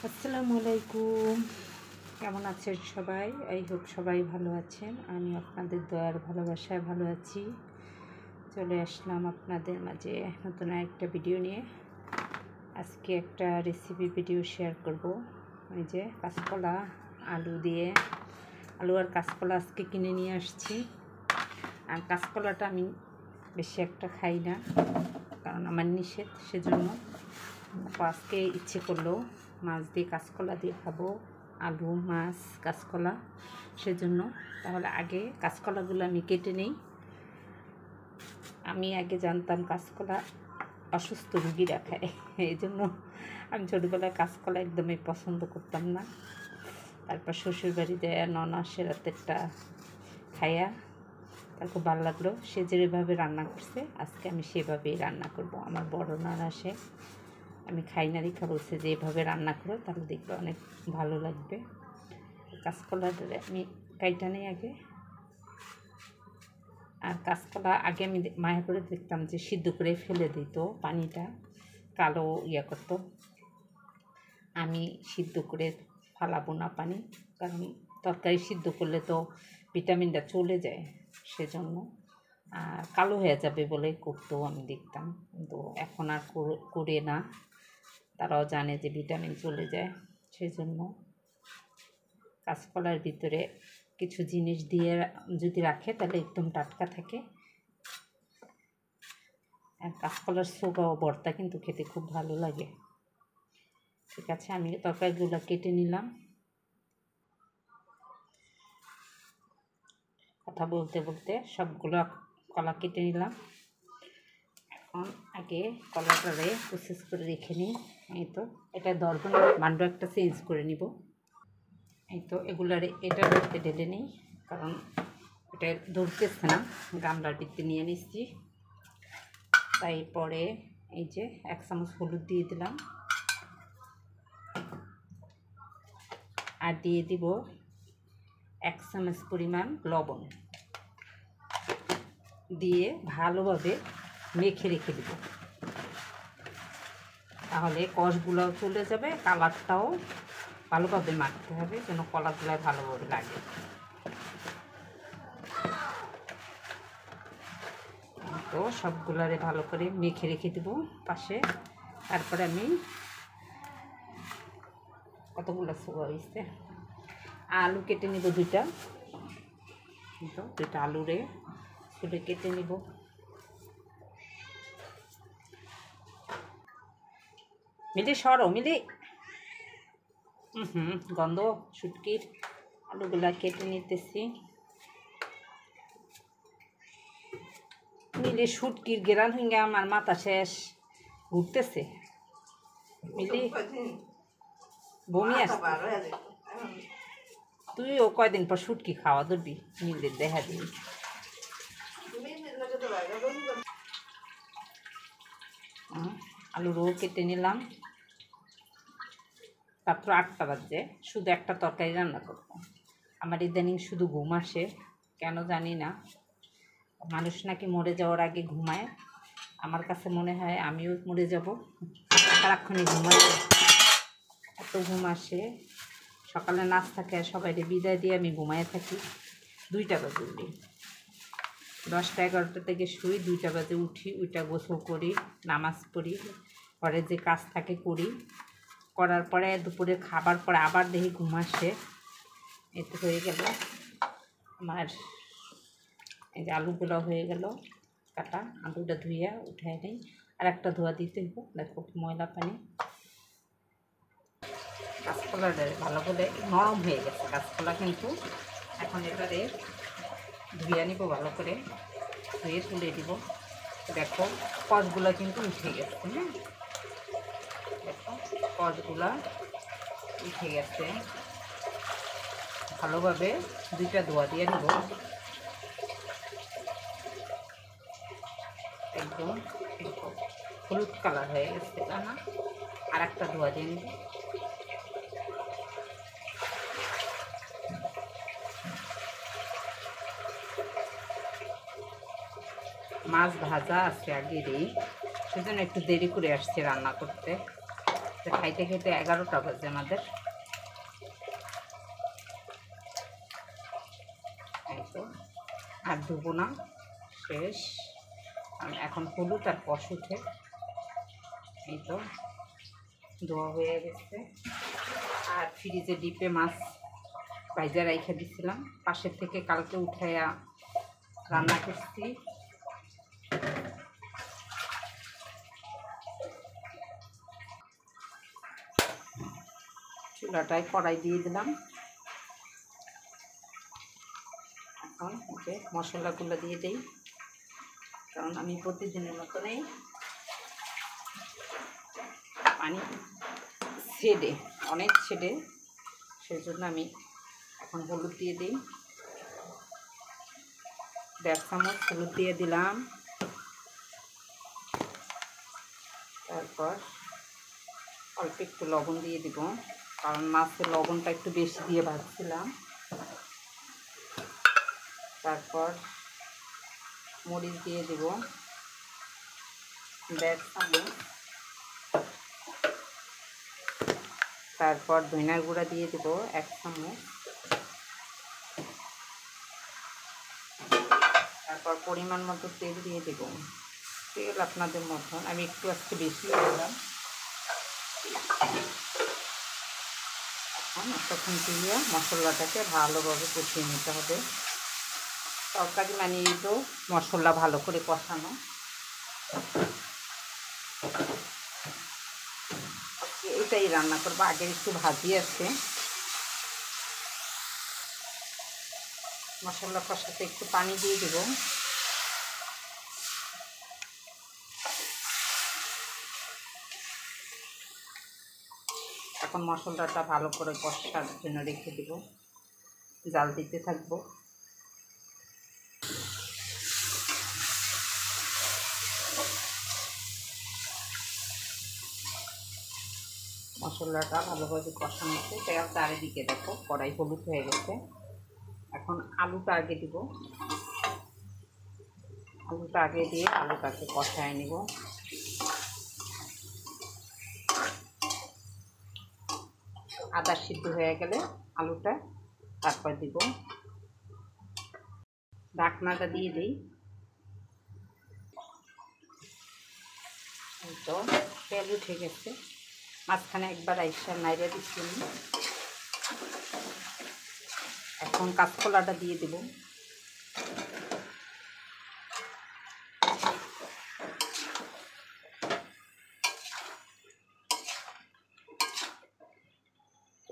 আসসালামু আলাইকুম। কেমন আছেন সবাই? আই হোপ সবাই ভালো আছেন। আমি আপনাদের দয়ার ভালোবাসায় ভালো আছি। চলে আসলাম আপনাদের মাঝে নতুন একটা ভিডিও নিয়ে। আজকে একটা রেসিপি ভিডিও শেয়ার করব। ওই যে কাঁচকলা আলু দিয়ে, আলু আর কাঁচকলা আজকে কিনে নিয়ে আসছি। আর কাঁচকলাটা আমি বেশি একটা খাই না, কারণ আমার নিষেধ, সেজন্য আজকে ইচ্ছে করলো মাছ দিয়ে কাঁচকলা দিয়ে খাবো, আলু মাছ কাঁচকলা, সেজন্য। তাহলে আগে কাঁচকলাগুলো আমি কেটে নিই। আমি আগে জানতাম কাঁচকলা অসুস্থ রুগীরা খায়, এই জন্য আমি ছোটোবেলায় কাঁচকলা একদমই পছন্দ করতাম না। তারপর শ্বশুরবাড়িতে ননা সেরাতেরটা খাইয়া তার খুব ভালো লাগলো। সে যেভাবে রান্না করছে আজকে আমি সেভাবেই রান্না করব। আমার বড় ননা আসে, আমি খাই না দেখা বলছে যে এভাবে রান্না করো, তাহলে দেখবে অনেক ভালো লাগবে। কাঁচকলাটা আমি কাইটা নেই আগে। আর কাঁচকলা আগে আমি মায়া করে দেখতাম যে সিদ্ধ করে ফেলে দিত, পানিটা কালো করতো। আমি সিদ্ধ করে ফালাবো না পানি, কারণ তরকারি সিদ্ধ করলে তো ভিটামিনটা চলে যায়, সেজন্য। আর কালো হয়ে যাবে বলে করতেও আমি দেখতাম, কিন্তু এখন আর করে না। তারাও জানে যে ভিটামিন চলে যায়, সেজন্য কাঁচকলার ভিতরে কিছু জিনিস দিয়ে যদি রাখে তাহলে একদম টাটকা থাকে। আর কাঁচকলার ছোগা ও ভর্তা কিন্তু খেতে খুব ভালো লাগে। ঠিক আছে, আমি তরকারিগুলো কেটে নিলাম। কথা বলতে বলতে সবগুলো কলা কেটে নিলাম। এখন আগে কলাটারে প্রসেস করে রেখে নিই। এই তো এটা দরকার, মান্ড একটা চেঞ্জ করে নিব। এই তো এগুলার এটা ধরতে ঢেলে নিই, কারণ এটা ধরতেছে না। গামলার ভিতরে নিয়ে নিচ্ছি। তারপরে এই যে 1 চামচ হলুদ দিয়ে দিলাম, আর দিয়ে দিব 1 চামচ পরিমাণ লবণ, দিয়ে ভালোভাবে মেখে রেখে দেব। তাহলে কষগুলোও চলে যাবে, কালারটাও ভালোভাবে মাখতে হবে যেন কলাগুলায় ভালোভাবে লাগে। তো সবগুলারে ভালো করে মেখে রেখে দেবো পাশে। তারপরে আমি কতগুলো ছোয়া হয়েছে, আলু কেটে নিব 2টা। তো 2টা আলুরে ছুলে কেটে নিব। মিলি সরো মিলি, গন্ধ শুটকির। আলুগুলা কেটে নিতেছি। মিলি শুটকির গেরান হয়ে আমার মাথা শেষ ঘুরতেছে। মিলি বমি আসছে। তুইও কয়দিন পর শুটকি খাওয়া ধরবি, মিলির দেখা দিবি। আলু রো কেটে নিলাম। মাত্র 8টা বাজে, শুধু একটা তরকারি রান্না করবো। আমার ইদানিং শুধু ঘুম আসে, কেন জানি না। মানুষ নাকি মরে যাওয়ার আগে ঘুমায়, আমার কাছে মনে হয় আমিও মরে যাব, সারাক্ষণই ঘুমাই। এত ঘুম আসে। সকালে নাস্তা খেয়ে সবাইকে বিদায় দিয়ে আমি ঘুমায় থাকি। 2টা বাজে উঠি, 10টা 11টা থেকে শুই, 2টা বাজে উঠি। ওইটা গোসল করি, নামাজ পড়ি, ঘরে যে কাজ থাকে করি। করার পরে দুপুরে খাবার পরে আবার দেখি ঘুম আসে। এতে হয়ে গেল আমার এই যে আলুগুলো হয়ে গেল কাটা। আলুটা ধুইয়া উঠাই নেই, আর একটা ধোয়া দিতে হইব। দেখো ময়লা পানি। কাঁচকলাটা ভালো করে নরম হয়ে গেছে কাঁচকলা, কিন্তু এখন এবারে ধুইয়া নিব ভালো করে, ধুয়ে তুলে দিব। দেখো কষগুলো কিন্তু উঠে গেছে। হ্যাঁ, দেখো কষগুলা উঠে গেছে। ভালোভাবে 2টা ধোয়া দিয়ে নিব, একদম হলুদ কালার হয়ে গেছে না। আর একটা ধোয়া দিয়ে নিব। মাছ ভাজা আছে আগেরই, সেজন্য একটু দেরি করে আসছে রান্না করতে। খাইতে খেতে 11টা বাজে আমাদের। এই তো আর ধুবো না, শেষ। এখন হলুদ আর কষ উঠে, এই তো ধোয়া হয়ে গেছে। আর ফ্রিজে ডিপে মাছ ভাইজা রাইখা দিছিলাম, পাশের থেকে কালকে উঠাইয়া রান্না করছি। চুলাটায় কড়াই দিয়ে দিলাম। এখন ওকে মশলাগুলো দিয়ে দিই, কারণ আমি প্রতিদিনের মতনই পানি ছেড়ে, অনেক ছেড়ে, সেই জন্য আমি এখন হলুদ দিয়ে দিই। 1.5 চামচ হলুদ দিয়ে দিলাম। তারপর অল্প একটু লবণ দিয়ে দিব, কারণ মাছের লবণটা একটু বেশি দিয়ে ভাজছিলাম। তারপর মরিচ দিয়ে দিব 1.5 চামচ। তারপর ধনিয়ার গুঁড়া দিয়ে দেব 1 চামচ। তারপর পরিমাণ মতো তেল দিয়ে দেব, তেল আপনাদের মতন, আমি একটু আজকে বেশি দিলাম। এখন তখন দিয়ে মশলাটাকে ভালোভাবে কষিয়ে নিতে হবে। তরকারি মানিয়ে তো মশলা ভালো করে কষানো। এটাই রান্না করবো, আগে একটু ভাজি আছে। মশলা কষাতে একটু পানি দিয়ে দেব। এখন মশলাটা ভালো করে কষার জন্য রেখে দেব, জাল দিতে থাকবো। মশলাটা ভালোভাবে কষানো হচ্ছে, তেল চারিদিকে দেখো কড়াই হলুদ হয়ে গেছে। এখন আলুটা আগে দিব, আলুটা আগে দিয়ে আলুটাকে কষায় নিব। আদা সিদ্ধ হয়ে গেলে আলুটা তারপর দিব। ঢাকনাটা দিয়ে দিই। তো তেল উঠে গেছে, মাঝখানে একবার আইসা নাইড়া দিচ্ছি। এখন কাঁচকলাটা দিয়ে দেব।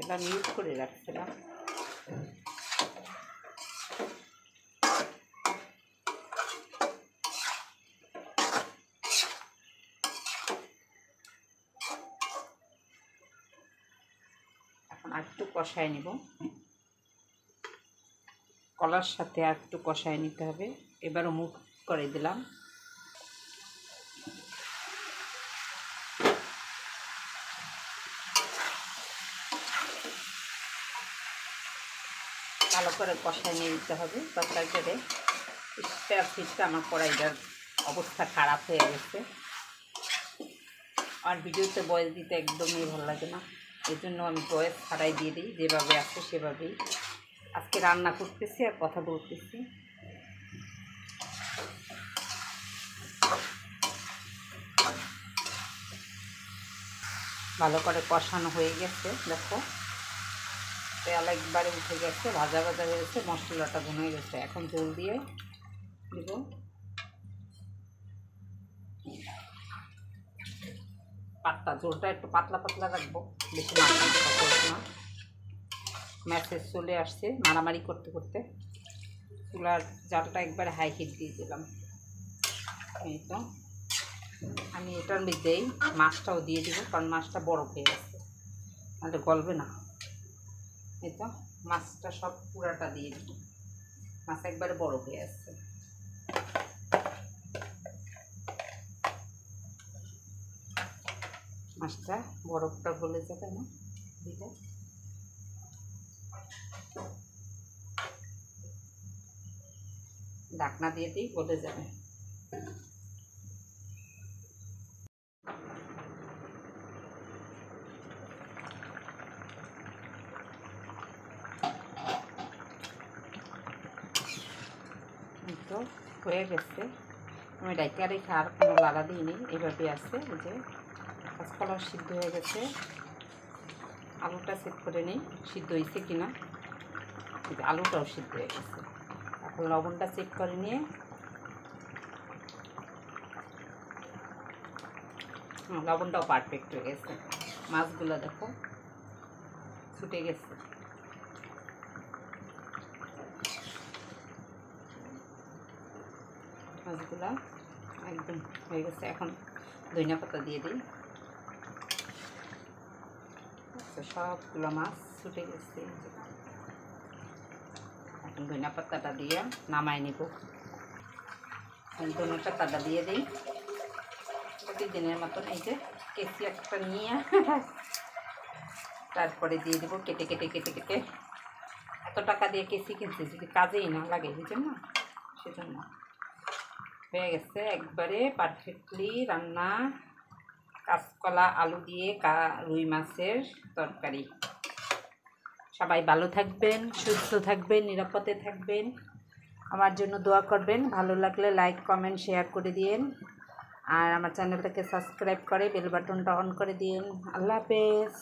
এটা মিউট করে রাখছিলাম। এখন আর একটু কষায় নিব, কলার সাথে আর একটু কষায় নিতে হবে। এবারও মুখ করে দিলাম। ভালো করে কষায় নিয়ে দিতে হবে তরকারিটারে। ফিটটা আমার কড়াইটার অবস্থা খারাপ হয়ে গেছে। আর ভিডিওতে ভয়েস দিতে একদমই ভালো লাগে না, এই জন্য আমি ভয়েস ছাড়াই দিয়ে দিই, যেভাবে আছে সেভাবেই। আজকে রান্না করতেছি আর কথা বলতেছি। ভালো করে কষানো হয়ে গেছে, দেখো তেল একবারে উঠে গেছে, ভাজা ভাজা হয়েছে, মশলাটা ভুনে গেছে। এখন জল দিয়ে দিব। পাতলা ঝোলটা একটু পাতলা পাতলা রাখবো, বেশি মাছ করবো না। ম্যাসেজ চলে আসছে মারামারি করতে করতে। চুলার জালটা একবার হাই হিট দিয়ে দিলাম। এই তো আমি এটার মধ্যেই মাছটাও দিয়ে দিব, কারণ মাছটা বরফ হয়ে গেছে, নাহলে গলবে না। এই তো মাছটা সব পুরাটা দিয়ে দিব, মাছ একবারে বরফ হয়ে আসছে। মাছটা বরফটা গলে যাবে না দিলে। ঢাকনা দিয়ে দিই, গলে যাবে। হয়ে গেছে। আমি ডাইকা রেখে আর কোনো লাড়া দিইনি, এভাবে আছে। এই যে কাঁচকলাও সিদ্ধ হয়ে গেছে। আলুটা চেক করে নিই সিদ্ধ হয়েছে কিনা। আলুটাও সিদ্ধ হয়ে গেছে। এখন লবণটা চেক করে নিয়ে লবণটাও পারফেক্ট হয়ে গেছে। মাছগুলো দেখো ছুটে গেছে। মাছগুলা একদম হয়ে গেছে। এখন ধনিয়া পাতা দিয়ে দিই। সবগুলো মাছ ছুটে গেছে। এখন ধনিয়া পাতাটা দিয়ে নামাই নিব। ধনিয়া পাতাটা দিয়ে দিই। প্রতিদিনের মতন এই যে কেসি একটা নিয়ে তারপরে দিয়ে দেবো কেটে কেটে কেটে কেটে। এত টাকা দিয়ে কেসি কিনছি, যদি কাজেই না লাগে বুঝছেন না, সেজন্য। হয়ে গেছে একবারে পারফেক্টলি রান্না। কাঁচকলা আলু দিয়ে রুই মাছের তরকারি। সবাই ভালো থাকবেন, সুস্থ থাকবেন, নিরাপদে থাকবেন। আমার জন্য দোয়া করবেন। ভালো লাগলে লাইক কমেন্ট শেয়ার করে দিন। আর আমার চ্যানেলটাকে সাবস্ক্রাইব করে বেল বাটনটা অন করে দিন। আল্লাহ হাফেজ।